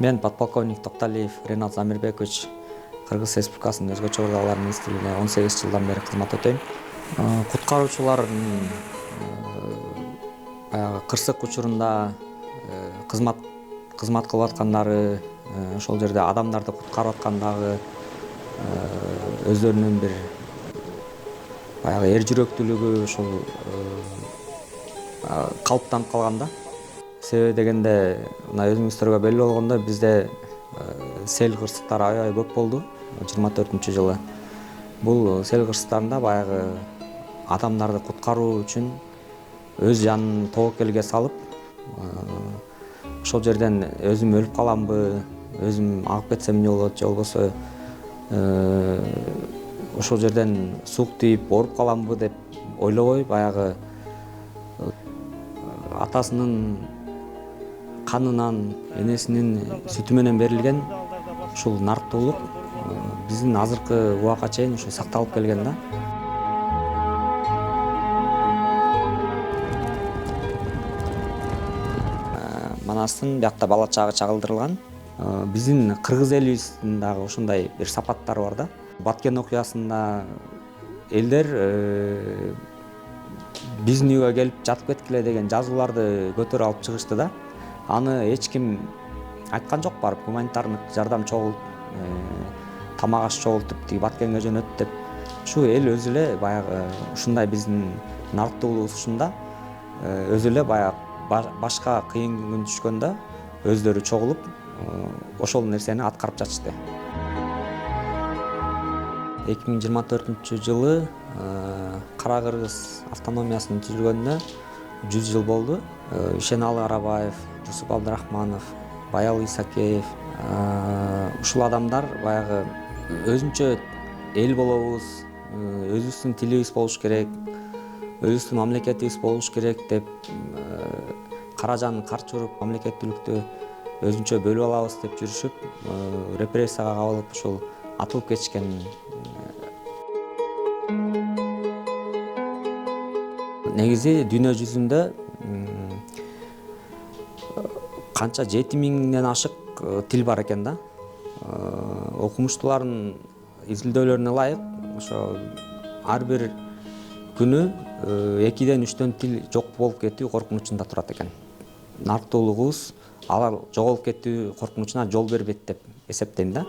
Мен подполковник Токталиев Ренат Замирбекович Кыргыз Республикасынын өзгөчө мурдалар министрлигине 18 жылдан бери кызмат өтөйм. Куткаруучулардын баягы кырсык учурунда кызмат кылып аткандары, ошол жерде адамдарды куткарып аткандагы өздөрүнүн бир баягы эр жүрөктүүлүгү ушул калыптанып калган да. Себеби дегенде мына өзүңүздөргө белгилүү болгондой бизде сел кырсыктары аябай көп болду 24-жылы. Бул сел кырсыктарында баягы адамдарды куткаруу үчүн өз жанын тобокелге салып, ошол жерден өзүм өлүп каламбы, өзүм агып кетсем эмне болот, же болбосо ошол жерден суук тийип ооруп каламбы деп ойлобой, баягы атасынын канынан, энесинин сүтү менен берилген ушул нарктуулук биздин азыркы убакка чейин ушу сакталып келген да. Манастын биякта бала чагы чагылдырылган. Биздин кыргыз элибиздин дагы ушундай бир сапаттары бар да. Баткен окуясында элдер биздин үйгө келип жатып кеткиле деген жазууларды көтөрүп алып чыгышты да. Аны эч ким айткан жок, барып гуманитардык жардам чогултуп, тамак аш чогултуп тиги Баткенге жөнөт деп. Ушу эл өзү эле баягы ушундай биздин нарктуулугубуз ушунда өзү эле баягы башка кыйын күн түшкөндө өздөрү чогулуп ошол нерсени аткарып жатышты. 2024-жылы Кара Кыргыз автономиясынын түзүлгөнүнө 100 жыл болду. Ишеналы Арабаев, Жусуп Абдрахманов, Баял Исакеев, ушул адамдар баягы өзүнчө эл болобуз, өзүбүздүн тилибиз болуш керек, өзүбүздүн мамлекетибиз болуш керек деп каражан карчы уруп мамлекеттүүлүктү өзүнчө бөлүп алабыз деп жүрүшүп, репрессияга кабылып ушул атылып кетишкен. Негизи дүйнө жүзүндө канча 7000ден ашык тил бар экен да. Окумуштуулардын изилдөөлөрүнө ылайык, ошо ар бир күнү 2-3 тил жок болуп кетүү коркунучунда турат экен. Нарктуулугубуз алар жоголуп кетүү коркунучуна жол бербейт деп эсептейм да.